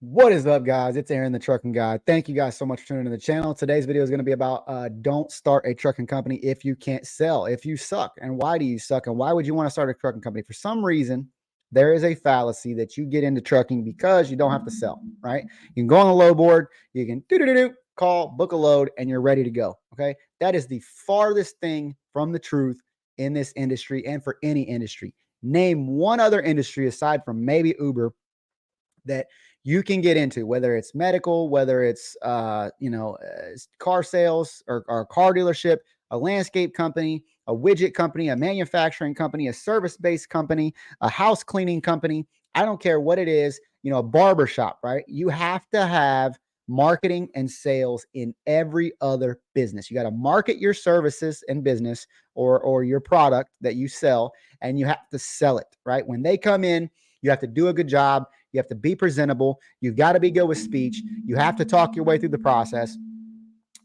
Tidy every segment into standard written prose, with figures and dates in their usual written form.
What is up, guys? It's Aaron, the trucking guy. Thank you guys so much for tuning into the channel. Today's video is going to be about don't start a trucking company if you can't sell, if you suck. And why do you suck? And why would you want to start a trucking company? For some reason, there is a fallacy that you get into trucking because you don't have to sell, right? You can go on the load board, you can call, book a load, and you're ready to go. Okay. That is the farthest thing from the truth in this industry and for any industry. Name one other industry aside from maybe Uber that you can get into, whether it's medical, whether it's car sales or car dealership, a landscape company, a widget company, a manufacturing company, a service-based company, a house cleaning company. I don't care what it is, a barber shop, right? You have to have marketing and sales in every other business. You got to market your services and business or your product that you sell, and you have to sell it, right? When they come in, you have to do a good job. You have to be presentable. You've got to be good with speech. You have to talk your way through the process.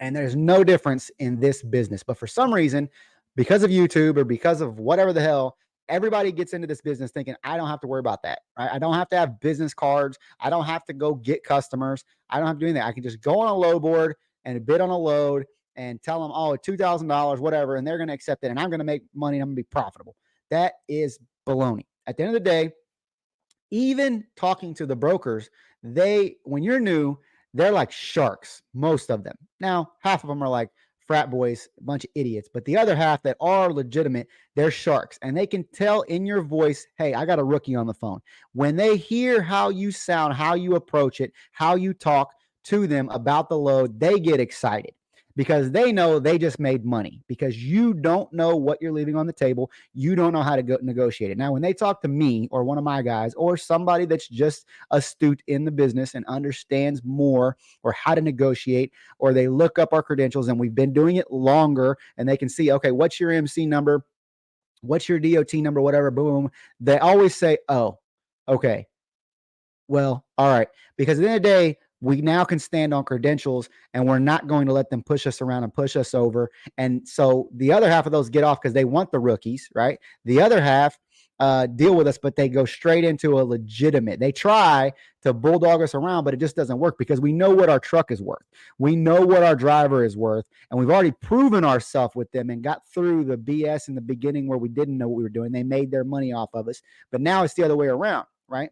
And there's no difference in this business. But for some reason, because of YouTube or because of whatever the hell, everybody gets into this business thinking, I don't have to worry about that. Right? I don't have to have business cards. I don't have to go get customers. I don't have to do anything. I can just go on a load board and bid on a load and tell them, oh, $2,000, whatever, and they're going to accept it. And I'm going to make money and I'm going to be profitable. That is baloney. At the end of the day, even talking to the brokers, when you're new, they're like sharks, most of them. Now, half of them are like frat boys, a bunch of idiots, but the other half that are legitimate, they're sharks. And they can tell in your voice, hey, I got a rookie on the phone. When they hear how you sound, how you approach it, how you talk to them about the load, they get excited because they know they just made money because you don't know what you're leaving on the table. You don't know how to go negotiate it. Now, when they talk to me or one of my guys or somebody that's just astute in the business and understands more or how to negotiate, or they look up our credentials and we've been doing it longer and they can see, okay, what's your MC number? What's your DOT number? Whatever, boom. They always say, oh, okay. Well, all right. Because at the end of the day, we now can stand on credentials and we're not going to let them push us around and push us over. And so the other half of those get off because they want the rookies, right? The other half deal with us, but they go straight into a legitimate. They try to bulldog us around, but it just doesn't work because we know what our truck is worth. We know what our driver is worth. And we've already proven ourselves with them and got through the BS in the beginning where we didn't know what we were doing. They made their money off of us. But now it's the other way around, right?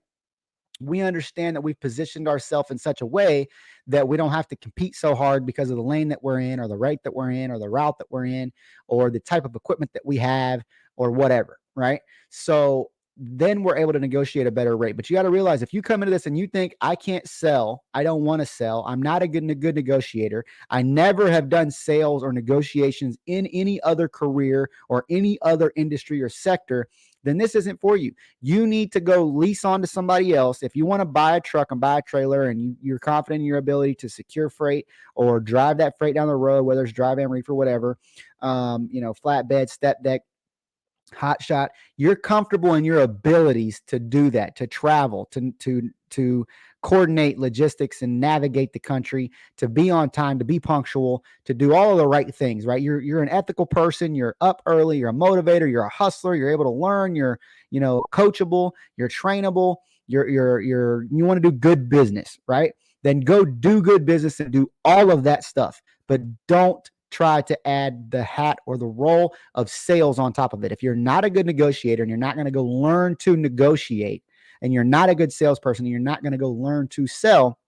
We understand that we've positioned ourselves in such a way that we don't have to compete so hard because of the lane that we're in or the rate that we're in or the route that we're in or the type of equipment that we have or whatever, right? So then we're able to negotiate a better rate. But you got to realize if you come into this and you think I can't sell, I don't want to sell, I'm not a good negotiator, I never have done sales or negotiations in any other career or any other industry or sector, then this isn't for you. You need to go lease on to somebody else. If you want to buy a truck and buy a trailer and you're confident in your ability to secure freight or drive that freight down the road, whether it's dry van, reefer, whatever, flatbed, step deck, hot shot, you're comfortable in your abilities to do that, to travel, to coordinate logistics and navigate the country, to be on time, to be punctual, to do all of the right things, right? You're an ethical person, you're up early, you're a motivator, you're a hustler, you're able to learn, you're, coachable, you're trainable, you want to do good business, right? Then go do good business and do all of that stuff, but don't try to add the hat or the role of sales on top of it. If you're not a good negotiator and you're not going to go learn to negotiate and you're not a good salesperson and you're not going to go learn to sell,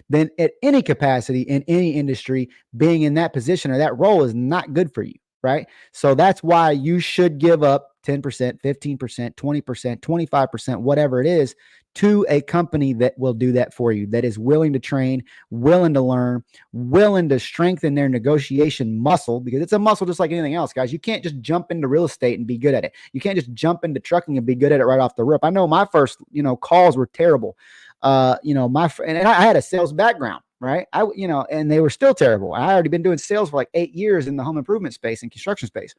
then at any capacity in any industry, being in that position or that role is not good for you, right? So that's why you should give up 10%, 15%, 20%, 25%, whatever it is, to a company that will do that for you, that is willing to train, willing to learn, willing to strengthen their negotiation muscle, because it's a muscle just like anything else, guys. You can't just jump into real estate and be good at it. You can't just jump into trucking and be good at it right off the rip. I know my first, calls were terrible. And I had a sales background, right? And they were still terrible. I already been doing sales for like 8 years in the home improvement space and construction space.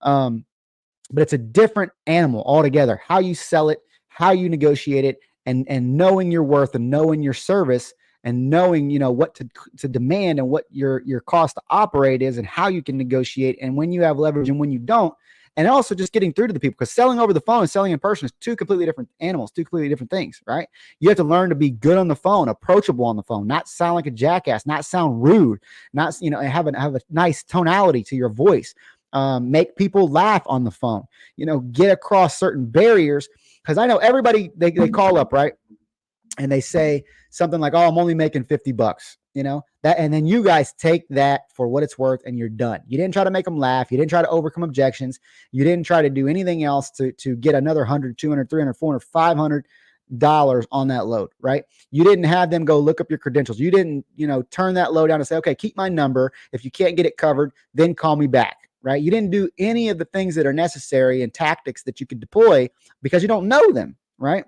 But it's a different animal altogether. How you sell it, how you negotiate it, and knowing your worth and knowing your service and knowing, what to demand and what your cost to operate is and how you can negotiate and when you have leverage and when you don't. and also just getting through to the people, because selling over the phone and selling in person is two completely different animals, two completely different things, right? You have to learn to be good on the phone, approachable on the phone, not sound like a jackass, not sound rude, not, have a nice tonality to your voice. Make people laugh on the phone, get across certain barriers. Because I know everybody, they call up, right? And they say something like, oh, I'm only making $50, that, and then you guys take that for what it's worth and you're done. You didn't try to make them laugh. You didn't try to overcome objections. You didn't try to do anything else to get another 100, 200, 300, 400, $500 on that load, right? You didn't have them go look up your credentials. You didn't, turn that load down and say, okay, keep my number. If you can't get it covered, then call me back, right? You didn't do any of the things that are necessary and tactics that you could deploy because you don't know them, right?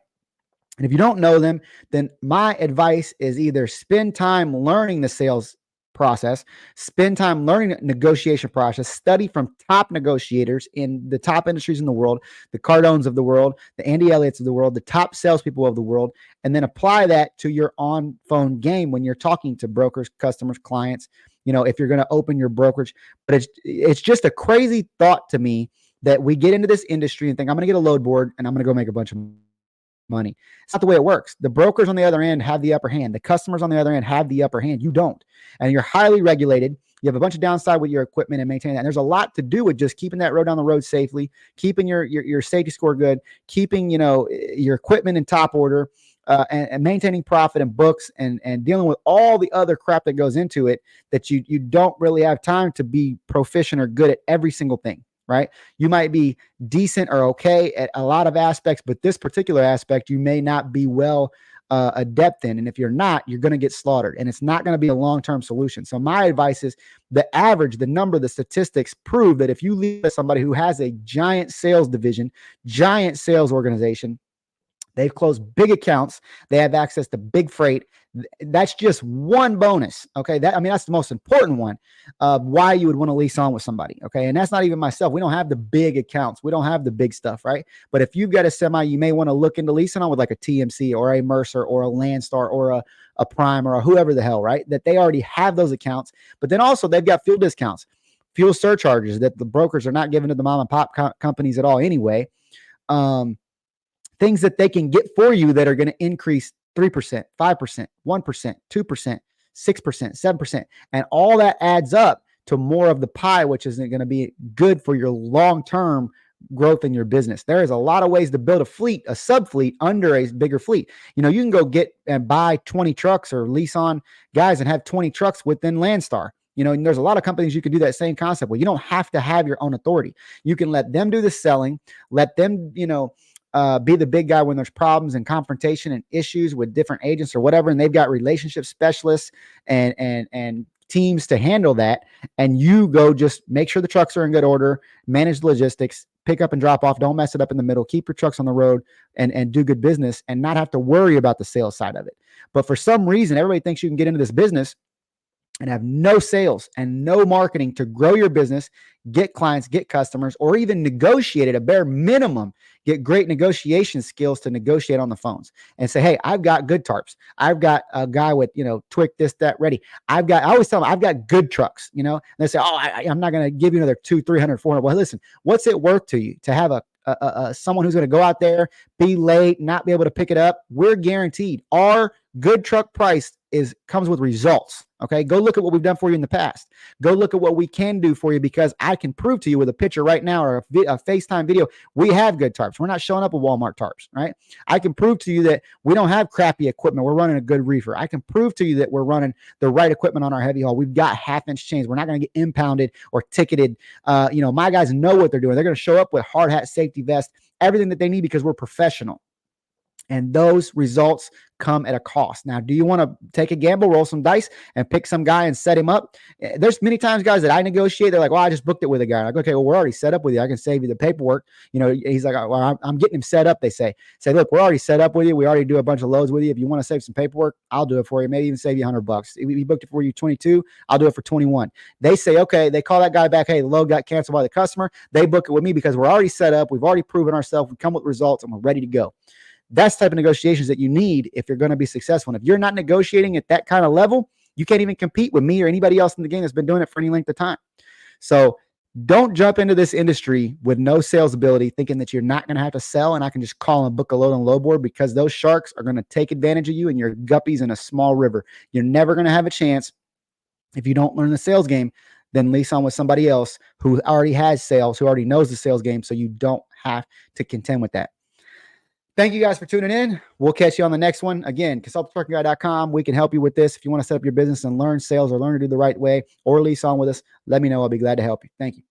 And if you don't know them, then my advice is either spend time learning the sales process, spend time learning the negotiation process, study from top negotiators in the top industries in the world, the Cardones of the world, the Andy Elliott's of the world, the top salespeople of the world, and then apply that to your on-phone game when you're talking to brokers, customers, clients, if you're going to open your brokerage. But it's just a crazy thought to me that we get into this industry and think, I'm going to get a load board and I'm going to go make a bunch of money. It's not the way it works. The brokers on the other end have the upper hand. The customers on the other end have the upper hand. You don't. And you're highly regulated. You have a bunch of downside with your equipment and maintaining that. And there's a lot to do with just keeping that road down the road safely, keeping your safety score good, keeping, your equipment in top order, and maintaining profit and books and dealing with all the other crap that goes into it that you don't really have time to be proficient or good at every single thing. Right? You might be decent or okay at a lot of aspects, but this particular aspect, you may not be well adept in. And if you're not, you're going to get slaughtered and it's not going to be a long-term solution. So my advice is the average, the number, the statistics prove that if you leave somebody who has a giant sales division, giant sales organization, they've closed big accounts, they have access to big freight, that's just one bonus. Okay. That's the most important one of why you would want to lease on with somebody. Okay. And that's not even myself. We don't have the big accounts. We don't have the big stuff. Right. But if you've got a semi, you may want to look into leasing on with like a TMC or a Mercer or a Landstar or a Prime or a whoever the hell, right? That they already have those accounts, but then also they've got fuel discounts, fuel surcharges that the brokers are not giving to the mom and pop companies at all anyway. Things that they can get for you that are going to increase 3%, 5%, 1%, 2%, 6%, 7%. And all that adds up to more of the pie, which isn't going to be good for your long-term growth in your business. There is a lot of ways to build a fleet, a sub-fleet under a bigger fleet. You can go get and buy 20 trucks or lease on guys and have 20 trucks within Landstar. And there's a lot of companies you can do that same concept with. You don't have to have your own authority. You can let them do the selling, let them, be the big guy when there's problems and confrontation and issues with different agents or whatever. And they've got relationship specialists and teams to handle that. And you go just make sure the trucks are in good order, manage the logistics, pick up and drop off. Don't mess it up in the middle. Keep your trucks on the road and do good business and not have to worry about the sales side of it. But for some reason, everybody thinks you can get into this business and have no sales and no marketing to grow your business, get clients, get customers, or even negotiate at a bare minimum, get great negotiation skills to negotiate on the phones and say, hey, I've got good tarps. I've got a guy with, Twick this, that ready. I always tell them I've got good trucks, and they say, oh, I'm not going to give you another 200, 300, 400. Well, listen, what's it worth to you to have someone who's going to go out there, be late, not be able to pick it up? We're guaranteed our good truck price comes with results. Okay. Go look at what we've done for you in the past. Go look at what we can do for you, because I can prove to you with a picture right now or a FaceTime video, we have good tarps. We're not showing up with Walmart tarps, right? I can prove to you that we don't have crappy equipment. We're running a good reefer. I can prove to you that we're running the right equipment on our heavy haul. We've got 1/2-inch chains. We're not going to get impounded or ticketed. My guys know what they're doing. They're going to show up with hard hat, safety vest, everything that they need, because we're professional. And those results come at a cost. Now, do you want to take a gamble, roll some dice, and pick some guy and set him up? There's many times guys that I negotiate, they're like, well, I just booked it with a guy. I'm like, okay, well, we're already set up with you. I can save you the paperwork. He's like, well, I'm getting him set up. They say, look, we're already set up with you. We already do a bunch of loads with you. If you want to save some paperwork, I'll do it for you. Maybe even save you $100. If we booked it for you 22, I'll do it for 21. They say, okay, they call that guy back. Hey, the load got canceled by the customer. They book it with me because we're already set up. We've already proven ourselves. We come with results and we're ready to go. That's the type of negotiations that you need if you're going to be successful. And if you're not negotiating at that kind of level, you can't even compete with me or anybody else in the game that's been doing it for any length of time. So Don't jump into this industry with no sales ability, thinking that you're not going to have to sell and I can just call and book a load on low board, because those sharks are going to take advantage of you and you're guppies in a small river. You're never going to have a chance if you don't learn the sales game. Then lease on with somebody else who already has sales, who already knows the sales game, so you don't have to contend with that. Thank you guys for tuning in. We'll catch you on the next one. Again, consulttruckingguy.com. We can help you with this. If you want to set up your business and learn sales or learn to do the right way or lease on with us, let me know. I'll be glad to help you. Thank you.